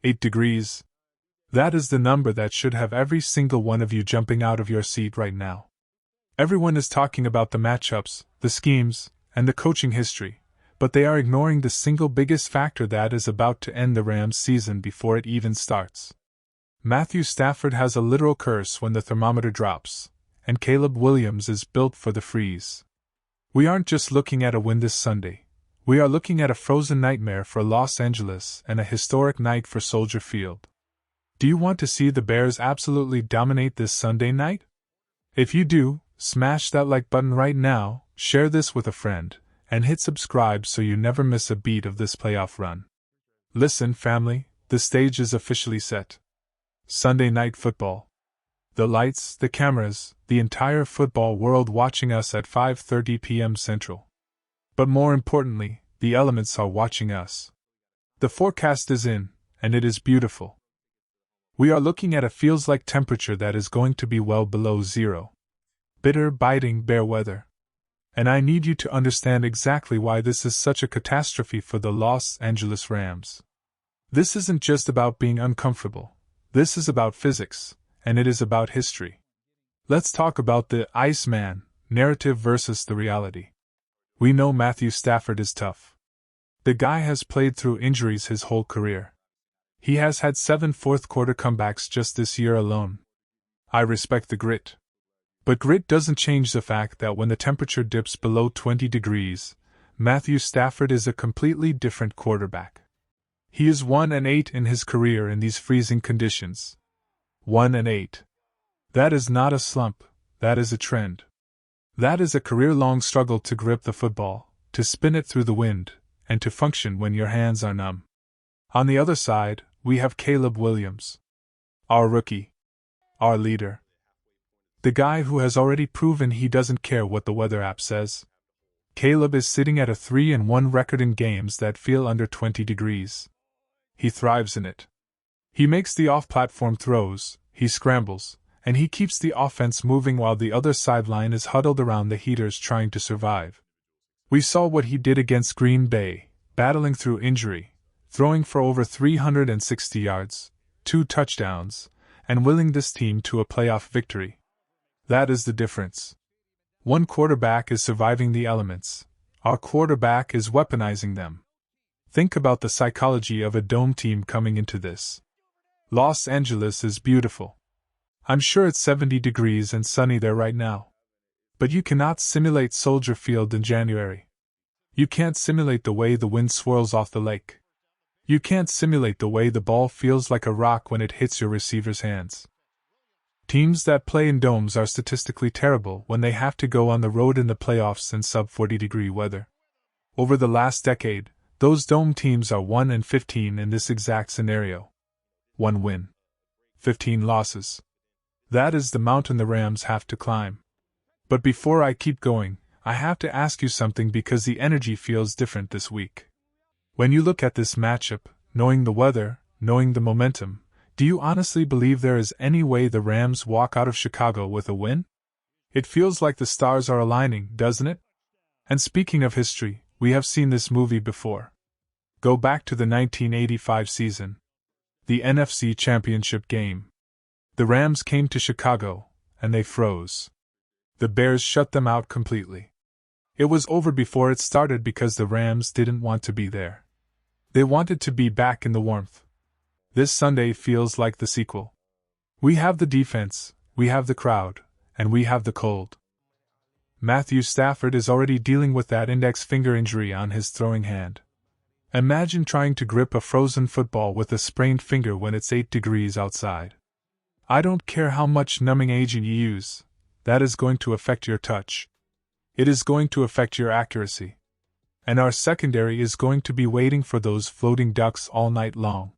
8 degrees. That is the number that should have every single one of you jumping out of your seat right now. Everyone is talking about the matchups, the schemes, and the coaching history, but they are ignoring the single biggest factor that is about to end the Rams' season before it even starts. Matthew Stafford has a literal curse when the thermometer drops, and Caleb Williams is built for the freeze. We aren't just looking at a win this Sunday. We are looking at a frozen nightmare for Los Angeles and a historic night for Soldier Field. Do you want to see the Bears absolutely dominate this Sunday night? If you do, smash that like button right now, share this with a friend, and hit subscribe so you never miss a beat of this playoff run. Listen, family, the stage is officially set. Sunday Night Football. The lights, the cameras, the entire football world watching us at 5:30 p.m. Central. But more importantly, the elements are watching us. The forecast is in, and it is beautiful. We are looking at a feels-like temperature that is going to be well below zero. Bitter, biting, bare weather. And I need you to understand exactly why this is such a catastrophe for the Los Angeles Rams. This isn't just about being uncomfortable. This is about physics, and it is about history. Let's talk about the Iceman narrative versus the reality. We know Matthew Stafford is tough. The guy has played through injuries his whole career. He has had 7 fourth-quarter comebacks just this year alone. I respect the grit. But grit doesn't change the fact that when the temperature dips below 20 degrees, Matthew Stafford is a completely different quarterback. He is 1-8 in his career in these freezing conditions. 1-8. That is not a slump, that is a trend. That is a career-long struggle to grip the football, to spin it through the wind, and to function when your hands are numb. On the other side, we have Caleb Williams. Our rookie. Our leader. The guy who has already proven he doesn't care what the weather app says. Caleb is sitting at a 3-1 record in games that feel under 20 degrees. He thrives in it. He makes the off-platform throws, he scrambles, and he keeps the offense moving while the other sideline is huddled around the heaters trying to survive. We saw what he did against Green Bay, battling through injury, throwing for over 360 yards, 2 touchdowns, and willing this team to a playoff victory. That is the difference. One quarterback is surviving the elements. Our quarterback is weaponizing them. Think about the psychology of a dome team coming into this. Los Angeles is beautiful. I'm sure it's 70 degrees and sunny there right now. But you cannot simulate Soldier Field in January. You can't simulate the way the wind swirls off the lake. You can't simulate the way the ball feels like a rock when it hits your receiver's hands. Teams that play in domes are statistically terrible when they have to go on the road in the playoffs in sub-40-degree weather. Over the last decade, those dome teams are 1-15 in this exact scenario. 1 win. 15 losses. That is the mountain the Rams have to climb. But before I keep going, I have to ask you something because the energy feels different this week. When you look at this matchup, knowing the weather, knowing the momentum, do you honestly believe there is any way the Rams walk out of Chicago with a win? It feels like the stars are aligning, doesn't it? And speaking of history, we have seen this movie before. Go back to the 1985 season. The NFC Championship game. The Rams came to Chicago, and they froze. The Bears shut them out completely. It was over before it started because the Rams didn't want to be there. They wanted to be back in the warmth. This Sunday feels like the sequel. We have the defense, we have the crowd, and we have the cold. Matthew Stafford is already dealing with that index finger injury on his throwing hand. Imagine trying to grip a frozen football with a sprained finger when it's 8 degrees outside. I don't care how much numbing agent you use, that is going to affect your touch. It is going to affect your accuracy. And our secondary is going to be waiting for those floating ducks all night long.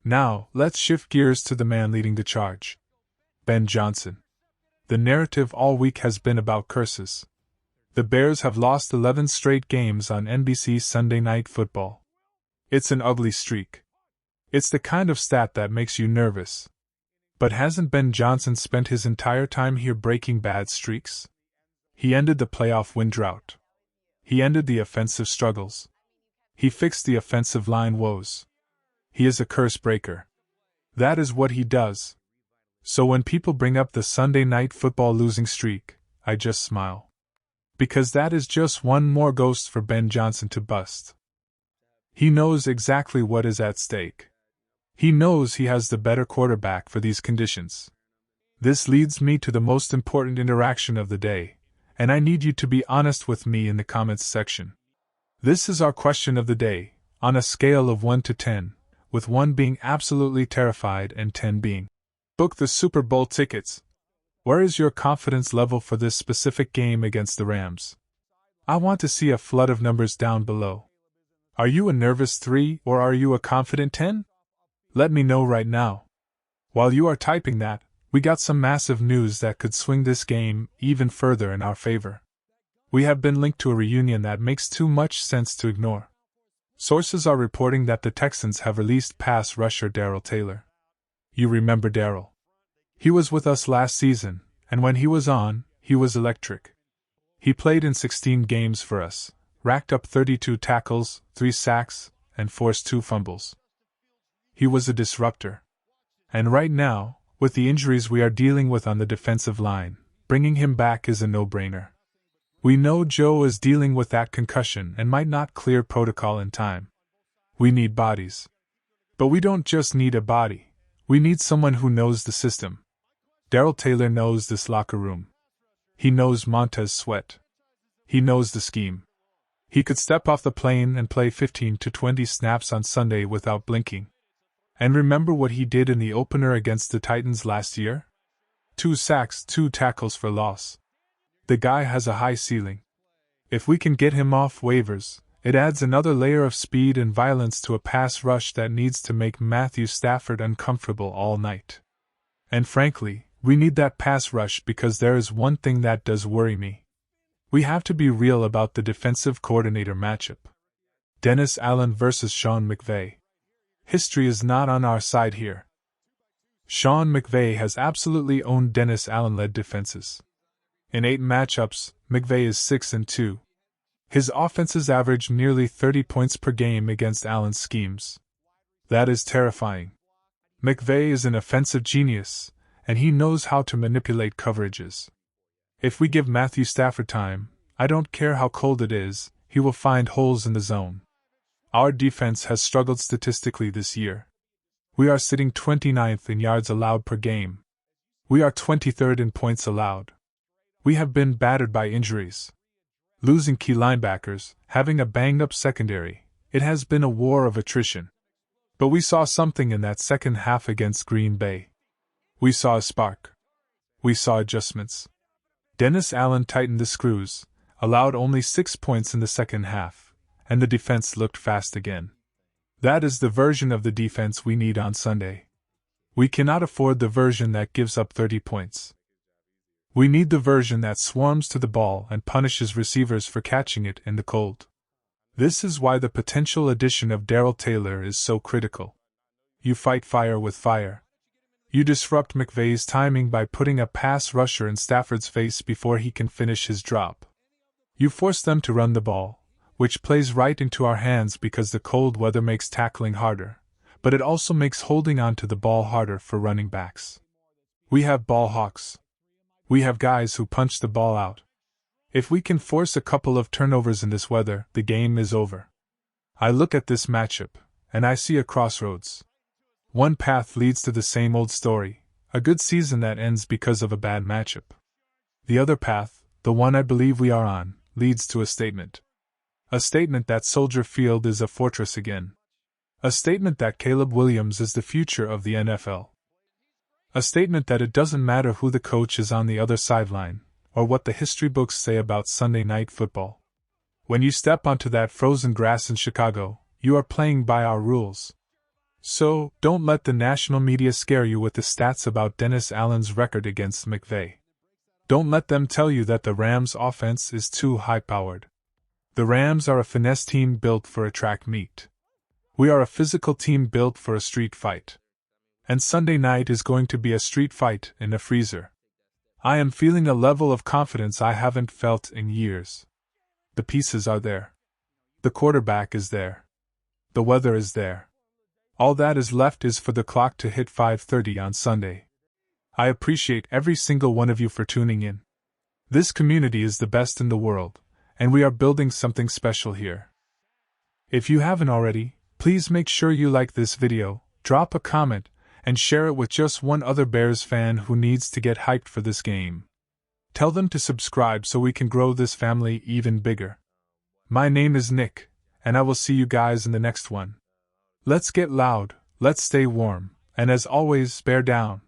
Now, let's shift gears to the man leading the charge. Ben Johnson. The narrative all week has been about curses. The Bears have lost 11 straight games on NBC Sunday Night Football. It's an ugly streak. It's the kind of stat that makes you nervous. But hasn't Ben Johnson spent his entire time here breaking bad streaks? He ended the playoff win drought. He ended the offensive struggles. He fixed the offensive line woes. He is a curse breaker. That is what he does. So when people bring up the Sunday Night Football losing streak, I just smile. Because that is just one more ghost for Ben Johnson to bust. He knows exactly what is at stake. He knows he has the better quarterback for these conditions. This leads me to the most important interaction of the day, and I need you to be honest with me in the comments section. This is our question of the day, on a scale of 1 to 10, with 1 being absolutely terrified and 10 being book the Super Bowl tickets. Where is your confidence level for this specific game against the Rams? I want to see a flood of numbers down below. Are you a nervous 3 or are you a confident 10? Let me know right now. While you are typing that, we got some massive news that could swing this game even further in our favor. We have been linked to a reunion that makes too much sense to ignore. Sources are reporting that the Texans have released pass rusher Darrell Taylor. You remember Darrell? He was with us last season, and when he was on, he was electric. He played in 16 games for us, racked up 32 tackles, 3 sacks, and forced 2 fumbles. He was a disruptor. And right now, with the injuries we are dealing with on the defensive line, bringing him back is a no-brainer. We know Joe is dealing with that concussion and might not clear protocol in time. We need bodies. But we don't just need a body, we need someone who knows the system. Darrell Taylor knows this locker room. He knows Montez Sweat. He knows the scheme. He could step off the plane and play 15 to 20 snaps on Sunday without blinking. And remember what he did in the opener against the Titans last year? 2 sacks, 2 tackles for loss. The guy has a high ceiling. If we can get him off waivers, it adds another layer of speed and violence to a pass rush that needs to make Matthew Stafford uncomfortable all night. And frankly, we need that pass rush because there is one thing that does worry me. We have to be real about the defensive coordinator matchup. Dennis Allen versus Sean McVay. History is not on our side here. Sean McVay has absolutely owned Dennis Allen-led defenses. In 8 matchups, McVay is 6-2. His offenses average nearly 30 points per game against Allen's schemes. That is terrifying. McVay is an offensive genius, and he knows how to manipulate coverages. If we give Matthew Stafford time, I don't care how cold it is, he will find holes in the zone. Our defense has struggled statistically this year. We are sitting 29th in yards allowed per game. We are 23rd in points allowed. We have been battered by injuries. Losing key linebackers, having a banged-up secondary, it has been a war of attrition. But we saw something in that second half against Green Bay. We saw a spark. We saw adjustments. Dennis Allen tightened the screws, allowed only 6 points in the second half, and the defense looked fast again. That is the version of the defense we need on Sunday. We cannot afford the version that gives up 30 points. We need the version that swarms to the ball and punishes receivers for catching it in the cold. This is why the potential addition of Darrell Taylor is so critical. You fight fire with fire. You disrupt McVay's timing by putting a pass rusher in Stafford's face before he can finish his drop. You force them to run the ball, which plays right into our hands because the cold weather makes tackling harder, but it also makes holding on to the ball harder for running backs. We have ball hawks. We have guys who punch the ball out. If we can force a couple of turnovers in this weather, the game is over. I look at this matchup, and I see a crossroads. One path leads to the same old story, a good season that ends because of a bad matchup. The other path, the one I believe we are on, leads to a statement. A statement that Soldier Field is a fortress again. A statement that Caleb Williams is the future of the NFL. A statement that it doesn't matter who the coach is on the other sideline, or what the history books say about Sunday Night Football. When you step onto that frozen grass in Chicago, you are playing by our rules. So, don't let the national media scare you with the stats about Dennis Allen's record against McVay. Don't let them tell you that the Rams' offense is too high-powered. The Rams are a finesse team built for a track meet. We are a physical team built for a street fight. And Sunday night is going to be a street fight in a freezer. I am feeling a level of confidence I haven't felt in years. The pieces are there. The quarterback is there. The weather is there. All that is left is for the clock to hit 5:30 on Sunday. I appreciate every single one of you for tuning in. This community is the best in the world, and we are building something special here. If you haven't already, please make sure you like this video, drop a comment, and share it with just one other Bears fan who needs to get hyped for this game. Tell them to subscribe so we can grow this family even bigger. My name is Nick, and I will see you guys in the next one. Let's get loud, let's stay warm, and as always, bear down.